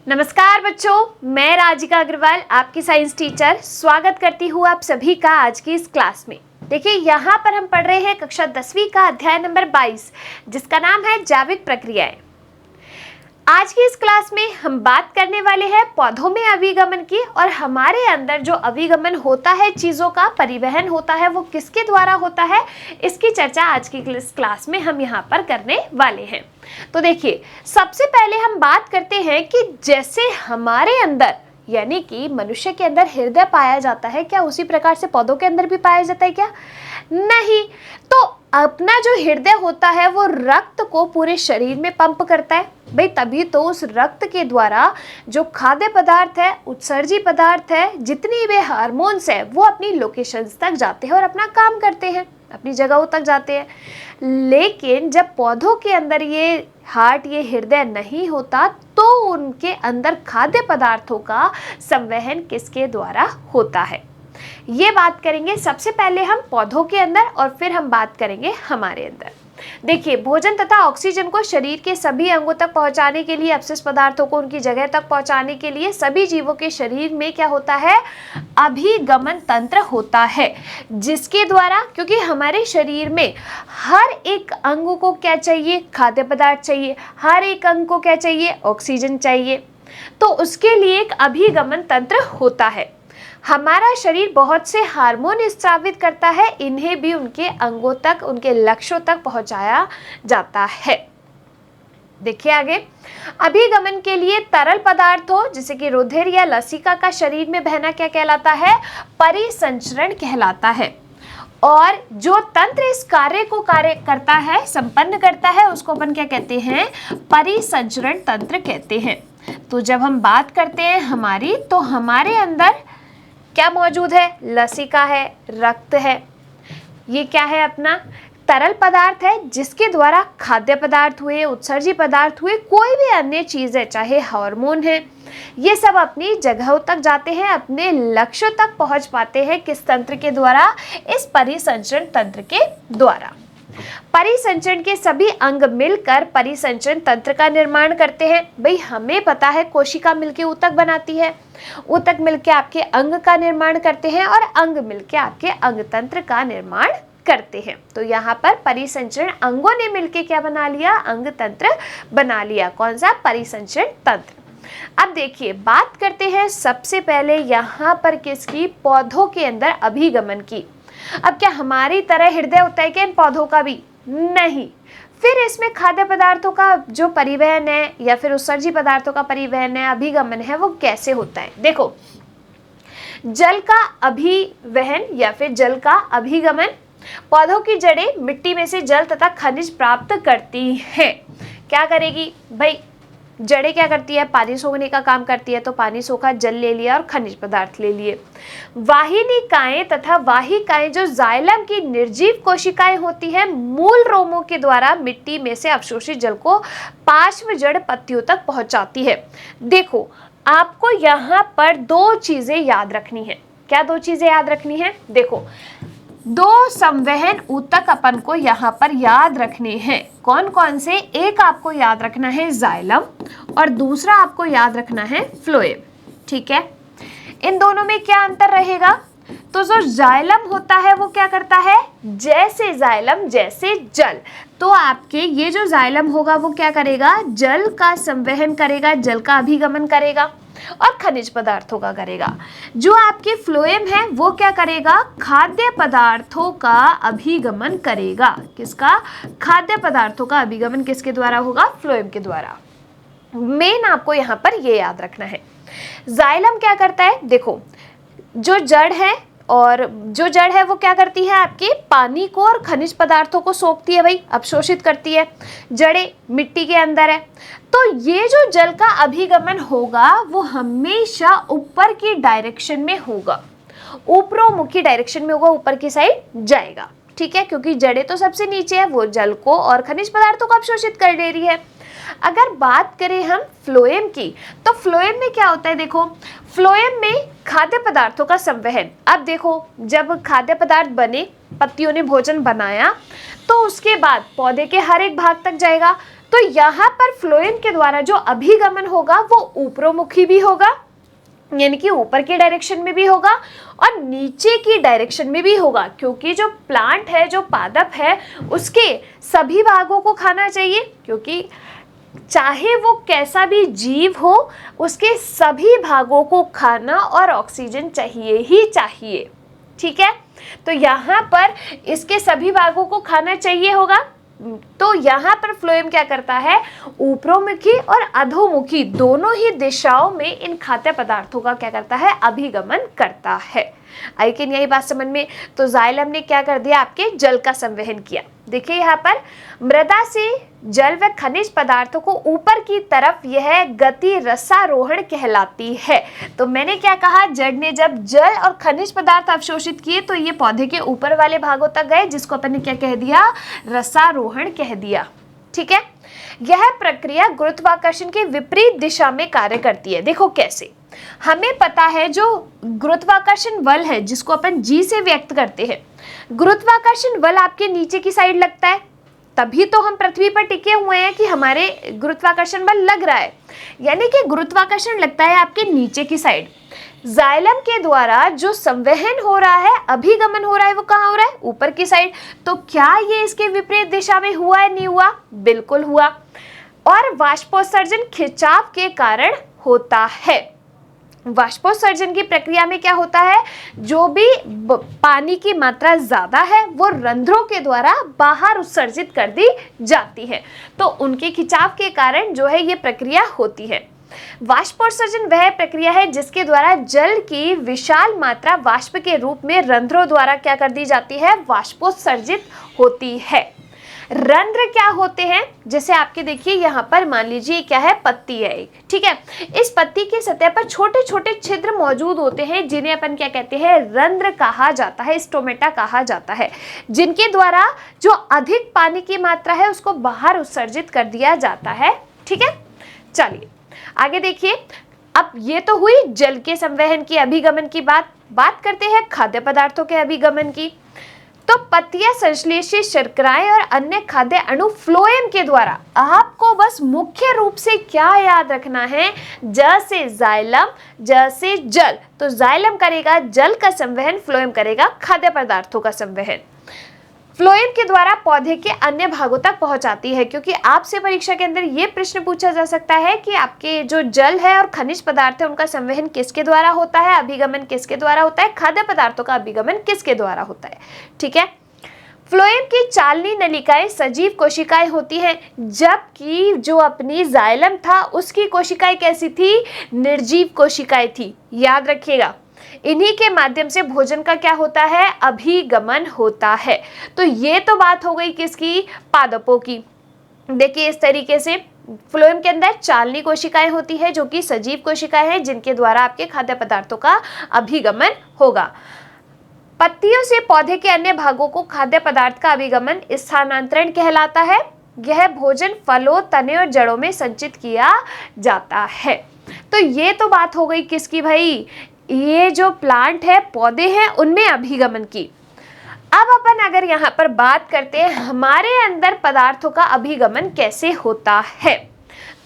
नमस्कार बच्चों, मैं राजिका अग्रवाल आपकी साइंस टीचर स्वागत करती हूँ आप सभी का आज की इस क्लास में। देखिए यहाँ पर हम पढ़ रहे हैं कक्षा 10वीं का अध्याय नंबर 22 जिसका नाम है जैविक प्रक्रियाएं। आज की इस क्लास में हम बात करने वाले हैं पौधों में अभिगमन की और हमारे अंदर जो अभिगमन होता है, चीज़ों का परिवहन होता है, वो किसके द्वारा होता है, इसकी चर्चा आज की इस क्लास में हम यहाँ पर करने वाले हैं। तो देखिए, सबसे पहले हम बात करते हैं कि जैसे हमारे अंदर यानी कि मनुष्य के अंदर हृदय पाया जाता है, क्या उसी प्रकार से पौधों के अंदर भी पाया जाता है क्या? नहीं। तो अपना जो हृदय होता है वो रक्त को पूरे शरीर में पंप करता है भाई, तभी तो उस रक्त के द्वारा जो खाद्य पदार्थ है, उत्सर्जी पदार्थ है, जितनी भी हार्मोन्स है वो अपनी लोकेशंस तक जाते हैं और अपना काम करते हैं, अपनी जगहों तक जाते हैं। लेकिन जब पौधों के अंदर ये हार्ट, ये हृदय नहीं होता तो उनके अंदर खाद्य पदार्थों का संवहन किसके द्वारा होता है, ये बात करेंगे सबसे पहले हम पौधों के अंदर और फिर हम बात करेंगे हमारे अंदर। देखिए, भोजन तथा ऑक्सीजन को शरीर के सभी अंगों तक पहुंचाने के लिए, अपशिष्ट पदार्थों को उनकी जगह तक पहुंचाने के लिए सभी जीवों के शरीर में क्या होता है, अभिगमन तंत्र होता है, जिसके द्वारा, क्योंकि हमारे शरीर में हर एक अंग को क्या चाहिए, खाद्य पदार्थ चाहिए, हर एक अंग को क्या चाहिए, ऑक्सीजन चाहिए, तो उसके लिए एक अभिगमन तंत्र होता है। हमारा शरीर बहुत से हार्मोन स्रावित करता है, इन्हें भी उनके अंगों तक, उनके लक्ष्यों तक पहुंचाया जाता है। देखिए आगे, अभिगमन के लिए तरल पदार्थ हो जैसे कि रुधिर या लसिका का शरीर में बहना क्या कहलाता है, परिसंचरण कहलाता है। और जो तंत्र इस कार्य को करता है, संपन्न करता है, उसको अपन क्या कहते हैं, परिसंचरण तंत्र कहते हैं। तो जब हम बात करते हैं हमारी, तो हमारे अंदर क्या मौजूद है, लसिका है, रक्त है, ये क्या है, अपना तरल पदार्थ है जिसके द्वारा खाद्य पदार्थ हुए, उत्सर्जी पदार्थ हुए, कोई भी अन्य चीज है, चाहे हार्मोन है, ये सब अपनी जगहों तक जाते हैं, अपने लक्ष्य तक पहुंच पाते हैं। किस तंत्र के द्वारा, इस परिसंचरण तंत्र के द्वारा। परिसंचरण के सभी अंग मिलकर परिसंचरण तंत्र का निर्माण करते हैं। भाई हमें पता है कोशिका मिलकर ऊतक बनाती है, ऊतक मिलकर आपके अंग का निर्माण करते हैं और अंग मिलकर आपके अंग तंत्र का निर्माण करते हैं। तो यहाँ पर परिसंचरण अंगों ने मिलकर क्या बना लिया, अंग तंत्र बना लिया। कौन सा, परिसंचरण तंत्र। अब देखिए, बात करते हैं सबसे पहले यहाँ पर किसकी, पौधों के अंदर अभिगमन की। अब क्या हमारी तरह हृदय होता है क्या इन पौधों का भी? नहीं। फिर इसमें खाद्य पदार्थों का जो परिवहन है या फिर उत्सर्जी पदार्थों का परिवहन है, अभिगमन है, वो कैसे होता है? देखो, जल का अभिवहन या फिर जल का अभिगमन, पौधों की जड़ें मिट्टी में से जल तथा खनिज प्राप्त करती हैं। क्या करेगी भाई, जड़ें क्या करती है, पानी सोखने का काम करती है, तो पानी सोखा, जल ले लिया और खनिज पदार्थ ले लिए। वाहिनिकाएं तथा वाहिकाएं जो जाइलम की निर्जीव कोशिकाएं होती हैं, मूल रोमों के द्वारा मिट्टी में से अवशोषित जल को पार्श्व जड़ पत्तियों तक पहुंचाती है। देखो, आपको यहाँ पर दो चीजें याद रखनी है। क्या दो चीजें याद रखनी है? देखो, दो संवहन ऊतक अपन को यहाँ पर याद रखने हैं। कौन कौन से? एक आपको याद रखना है जाइलम और दूसरा आपको याद रखना है फ्लोएम। ठीक है, इन दोनों में क्या अंतर रहेगा? तो जो जाइलम होता है वो क्या करता है, जैसे जाइलम जैसे जल, तो आपके ये जो जाइलम होगा वो क्या करेगा, जल का संवहन करेगा, जल का अभिगमन करेगा और खनिज पदार्थों का करेगा। जो आपके फ्लोएम है वो क्या करेगा, खाद्य पदार्थों का अभिगमन करेगा। किसका? खाद्य पदार्थों का अभिगमन किसके द्वारा होगा, फ्लोएम के द्वारा। मेन आपको यहाँ पर ये याद रखना है। जाइलम क्या करता है, देखो, जो जड़ है और जो जड़ है वो क्या करती है, आपके पानी को और खनिज पदार्थों को सोखती है, भाई अवशोषित करती है। जड़ें मिट्टी के अंदर है, तो ये जो जल का अभिगमन होगा वो हमेशा ऊपर की डायरेक्शन में होगा, ऊपरोमुखी डायरेक्शन में होगा, ऊपर की साइड जाएगा। ठीक है, क्योंकि जड़ें तो सबसे नीचे है, वो जल को और खनिज पदार्थों को अवशोषित कर दे रही है। अगर बात करें हम फ्लोएम की, तो फ्लोएम में क्या होता है, देखो, फ्लोएम में खाद्य पदार्थों का संवहन। अब देखो, जब खाद्य पदार्थ बने, पत्तियों ने भोजन बनाया, तो उसके बाद पौधे के हर एक भाग तक जाएगा। तो यहाँ पर फ्लोएम के द्वारा जो अभिगमन होगा वो ऊपरोमुखी भी होगा, यानी कि ऊपर की डायरेक्शन में भी होगा और नीचे की डायरेक्शन में भी होगा, क्योंकि जो प्लांट है, जो पादप है, उसके सभी भागों को खाना चाहिए, क्योंकि चाहे वो कैसा भी जीव हो, उसके सभी भागों को खाना और ऑक्सीजन चाहिए ही चाहिए। ठीक है, तो यहाँ पर इसके सभी भागों को खाना चाहिए होगा। तो यहाँ पर फ्लोएम क्या करता है, ऊपरोमुखी और अधोमुखी दोनों ही दिशाओं में इन खाद्य पदार्थों का क्या करता है, अभिगमन करता है। आई कि यही बात समझ में। तो जाइलम ने क्या कर दिया, आपके जल का संवहन किया। देखिए यहाँ पर मृदा से जल व खनिज पदार्थों को ऊपर की तरफ यह गति रसारोहण कहलाती है। तो मैंने क्या कहा, जड़ ने जब जल और खनिज पदार्थ अवशोषित किए तो ये पौधे के ऊपर वाले भागों तक गए, जिसको अपन ने क्या कह दिया, रसारोहण कह दिया। ठीक है, यह प्रक्रिया गुरुत्वाकर्षण के विपरीत दिशा में कार्य करती है। देखो कैसे, हमें पता है जो गुरुत्वाकर्षण बल है, जिसको अपन जी से व्यक्त करते हैं, गुरुत्वाकर्षण बल आपके नीचे की साइड लगता है, तभी तो हम पृथ्वी पर टिके हुए हैं कि हमारे गुरुत्वाकर्षण बल लग रहा है, यानी कि गुरुत्वाकर्षण लगता है आपके नीचे की साइड। जाइलम के द्वारा जो संवहन हो रहा है, अभिगमन हो रहा है, वो कहाँ हो रहा है, ऊपर की साइड। तो क्या ये इसके विपरीत दिशा में हुआ है, नहीं हुआ, बिल्कुल हुआ। और वाष्पोत्सर्जन खिंचाव के कारण होता है। वाष्पोत्सर्जन की प्रक्रिया में क्या होता है, जो भी पानी की मात्रा ज्यादा है वो रंध्रों के द्वारा बाहर उत्सर्जित कर दी जाती है, तो उनके खिंचाव के कारण जो है ये प्रक्रिया होती है। वाष्पोत्सर्जन वह प्रक्रिया है जिसके द्वारा जल की विशाल मात्रा वाष्प के रूप में रंध्रों द्वारा क्या कर दी जाती है, वाष्पोत्सर्जित होती है। रंध्र क्या होते हैं, जैसे आपके देखिए यहाँ पर मान लीजिए क्या है, पत्ती है एक। ठीक है, इस पत्ती की सतह पर छोटे छोटे छिद्र मौजूद होते हैं, जिन्हें अपन क्या कहते हैं, रंध्र कहा जाता है, स्टोमेटा कहा जाता है, जिनके द्वारा जो अधिक पानी की मात्रा है उसको बाहर उत्सर्जित कर दिया जाता है। ठीक है, चलिए आगे देखिए। अब ये तो हुई जल के संवहन की, अभिगमन की बात करते हैं खाद्य पदार्थों के अभिगमन की। तो पत्तियां, संश्लेषित शर्कराएं और अन्य खाद्य अणु फ्लोएम के द्वारा, आपको बस मुख्य रूप से क्या याद रखना है, ज से जाइलम, ज से जल। तो जाइलम करेगा जल का संवहन, फ्लोएम करेगा खाद्य पदार्थों का संवहन। फ्लोएम के द्वारा पौधे के अन्य भागों तक पहुंचाती है, क्योंकि आपसे परीक्षा के अंदर ये प्रश्न पूछा जा सकता है कि आपके जो जल है और खनिज पदार्थ है उनका संवहन किसके द्वारा होता है, अभिगमन किसके द्वारा होता है, खाद्य पदार्थों का अभिगमन किसके द्वारा होता है। ठीक है, फ्लोएम की चालनी नलिकाएं सजीव कोशिकाएं होती हैं, जबकि जो अपनी जाइलम था उसकी कोशिकाएं कैसी थी, निर्जीव कोशिकाएं थी। याद रखिएगा, इन्हीं के माध्यम से भोजन का क्या होता है, अभिगमन होता है। तो ये तो बात हो गई किसकी, पादपों की। देखिए इस तरीके से फ्लोएम के अंदर चालनी कोशिकाएं होती है जो कि सजीव कोशिकाएं हैं, जिनके द्वारा आपके खाद्य पदार्थों का अभिगमन होगा। पत्तियों से पौधे के अन्य भागों को खाद्य पदार्थ का अभिगमन स्थानांतरण कहलाता है। यह भोजन फलों, तने और जड़ों में संचित किया जाता है। तो ये तो बात हो गई किसकी भाई, ये जो प्लांट है, पौधे हैं, उनमें अभिगमन की। अब अपन अगर यहाँ पर बात करते हैं हमारे अंदर पदार्थों का अभिगमन कैसे होता है,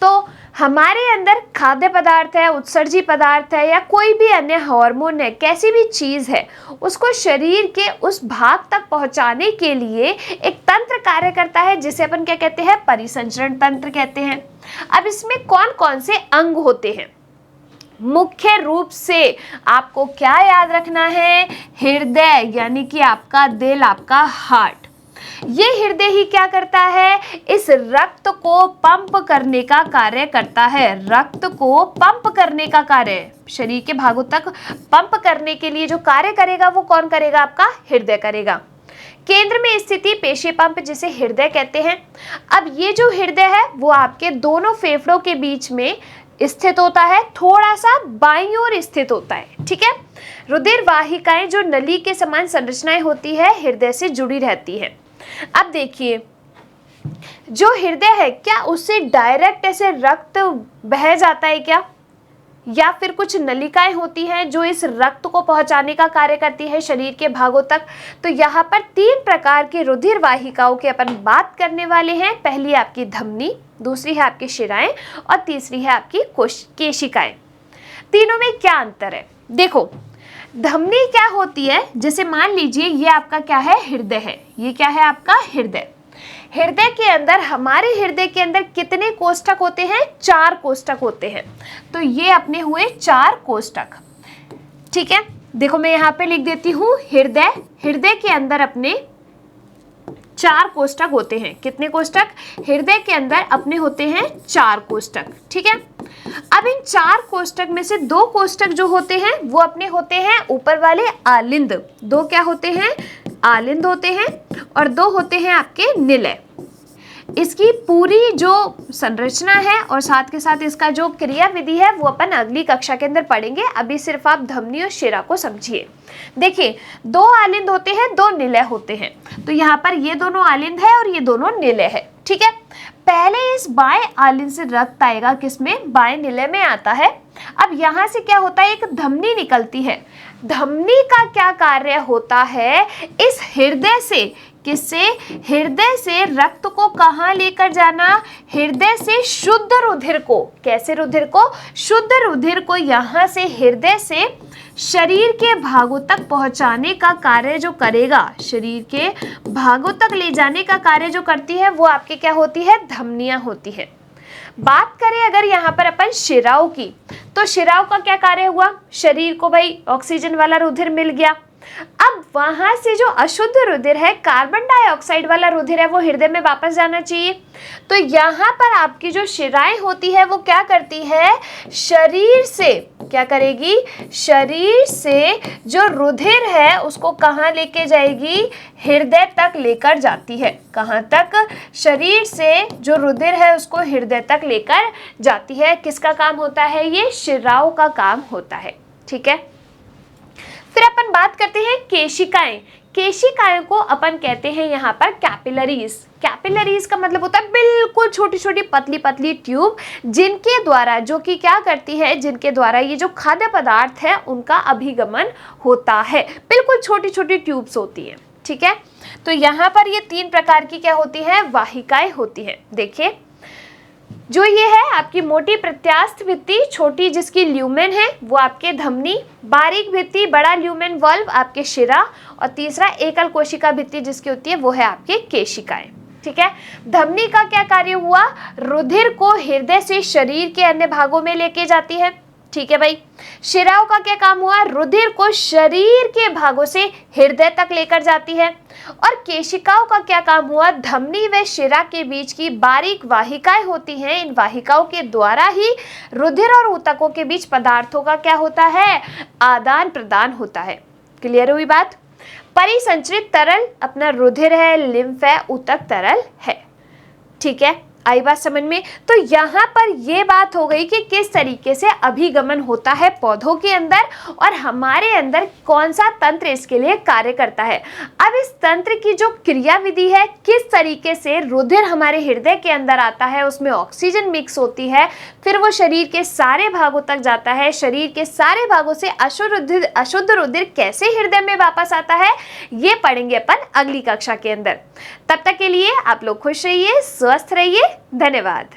तो हमारे अंदर खाद्य पदार्थ है, उत्सर्जी पदार्थ है, या कोई भी अन्य हार्मोन है, कैसी भी चीज है, उसको शरीर के उस भाग तक पहुंचाने के लिए एक तंत्र कार्य करता है, जिसे अपन क्या कहते हैं, परिसंचरण तंत्र कहते हैं। अब इसमें कौन कौन से अंग होते हैं, मुख्य रूप से आपको क्या याद रखना है, हृदय, यानी कि आपका दिल, आपका हार्ट। ये हृदय ही क्या करता है, इस रक्त को पंप करने का कार्य करता है। रक्त को पंप करने का कार्य, शरीर के भागों तक पंप करने के लिए जो कार्य करेगा वो कौन करेगा, आपका हृदय करेगा। केंद्र में स्थिति पेशी पंप, जिसे हृदय कहते हैं। अब ये जो हृदय है वो आपके दोनों फेफड़ों के बीच में स्थित होता है, थोड़ा सा बाईं ओर स्थित होता है। ठीक है, रुधिर वाहिकाएं जो नली के समान संरचनाएं होती है, हृदय से जुड़ी रहती है। अब देखिए, जो हृदय है क्या उससे डायरेक्ट ऐसे रक्त बह जाता है क्या, या फिर कुछ नलिकाएं होती हैं जो इस रक्त को पहुंचाने का कार्य करती है शरीर के भागों तक। तो यहाँ पर 3 प्रकार की रुधिर वाहिकाओं की अपन बात करने वाले हैं। पहली है आपकी धमनी, दूसरी है आपकी शिराएं और तीसरी है आपकी केशिकाएं। तीनों में क्या अंतर है? देखो, धमनी क्या होती है, जैसे मान लीजिए ये आपका क्या है, हृदय है। ये क्या है आपका हृदय। हृदय के अंदर, हमारे हृदय के अंदर कितने कोष्ठक होते हैं? 4 कोष्ठक होते हैं। तो ये अपने हुए 4 कोष्ठक। ठीक है, देखो मैं यहाँ पे लिख देती हूँ हृदय। हृदय के अंदर अपने 4 कोष्ठक होते हैं। कितने कोष्ठक? हृदय के अंदर अपने होते हैं 4 कोष्ठक। ठीक है, अब इन 4 कोष्ठक में से 2 कोष्ठक जो होते हैं वो अपने होते हैं ऊपर वाले आलिंद। 2 क्या होते हैं? आलिंद होते हैं, और 2 होते हैं आपके निलय। इसकी पूरी जो संरचना है और साथ के साथ इसका जो क्रिया विधि है वो अपन अगली कक्षा के अंदर पढ़ेंगे। अभी सिर्फ आप धमनी और शिरा को समझिए। देखिए, 2 आलिंद होते हैं, 2 निलय होते हैं। तो यहाँ पर ये दोनों आलिंद है और ये दोनों निलय है। ठीक है, पहले इस बाएं आलिंद से रक्त आएगा, किसमें? बाएं निलय में आता है। अब यहाँ से क्या होता है, एक धमनी निकलती है। धमनी का क्या कार्य होता है? इस हृदय से, किससे? हृदय से रक्त को कहाँ लेकर जाना? हृदय से शुद्ध रुधिर को। कैसे रुधिर को? शुद्ध रुधिर को यहाँ से हृदय से शरीर के भागों तक पहुंचाने का कार्य जो करेगा, शरीर के भागों तक ले जाने का कार्य जो करती है वो आपके क्या होती है? धमनियां होती है। बात करें अगर यहाँ पर अपन शिराओं की, तो शिराओं का क्या कार्य हुआ? शरीर को भाई ऑक्सीजन वाला रुधिर मिल गया। अब वहां से जो अशुद्ध रुधिर है, कार्बन डाइऑक्साइड वाला रुधिर है, वो हृदय में वापस जाना चाहिए। तो यहाँ पर आपकी जो शिराएं होती है वो क्या करती है? शरीर से क्या करेगी? शरीर से जो रुधिर है उसको कहाँ लेके जाएगी? हृदय तक लेकर जाती है। कहाँ तक? शरीर से जो रुधिर है उसको हृदय तक लेकर जाती है। किसका काम होता है? ये शिराओं का काम होता है। ठीक है, फिर अपन बात करते हैं केशिकाएं। केशिकाएं को अपन कहते हैं यहाँ पर कैपिलरीज। कैपिलरीज का मतलब होता है बिल्कुल छोटी छोटी पतली पतली ट्यूब, जिनके द्वारा, जो कि क्या करती है, जिनके द्वारा ये जो खाद्य पदार्थ है उनका अभिगमन होता है। बिल्कुल छोटी छोटी ट्यूब्स होती है। ठीक है, तो यहाँ पर ये 3 प्रकार की क्या होती है? वाहिकाएं होती है। देखिए, जो ये है आपकी मोटी प्रत्यास्थ भित्ति, छोटी जिसकी ल्यूमेन है वो आपके धमनी, बारीक भित्ति बड़ा ल्यूमेन वल्व आपके शिरा, और तीसरा एकल कोशिका भित्ति जिसकी होती है वो है आपके केशिकाएं। ठीक है, धमनी का क्या कार्य हुआ? रुधिर को हृदय से शरीर के अन्य भागों में लेके जाती है। ठीक है भाई, शिराओं का क्या काम हुआ? रुधिर को शरीर के भागों से हृदय तक लेकर जाती है। और केशिकाओं का क्या काम हुआ? धमनी व शिरा के बीच की बारीक वाहिकाएं होती हैं। इन वाहिकाओं के द्वारा ही रुधिर और ऊतकों के बीच पदार्थों का क्या होता है? आदान प्रदान होता है। क्लियर हुई बात? परिसंचरित तरल अपना रुधिर है, लिम्फ है, ऊतक तरल है। ठीक है, आई बात समझ में? तो यहाँ पर ये बात हो गई कि किस तरीके से अभिगमन होता है पौधों के अंदर और हमारे अंदर कौन सा तंत्र इसके लिए कार्य करता है। अब इस तंत्र की जो क्रिया विधि है, किस तरीके से रुधिर हमारे हृदय के अंदर आता है, उसमें ऑक्सीजन मिक्स होती है, फिर वो शरीर के सारे भागों तक जाता है, शरीर के सारे भागों से अशुद्ध रुधिर कैसे हृदय में वापस आता है, ये पढ़ेंगे अपन अगली कक्षा के अंदर। तब तक के लिए आप लोग खुश रहिए, स्वस्थ रहिए। धन्यवाद।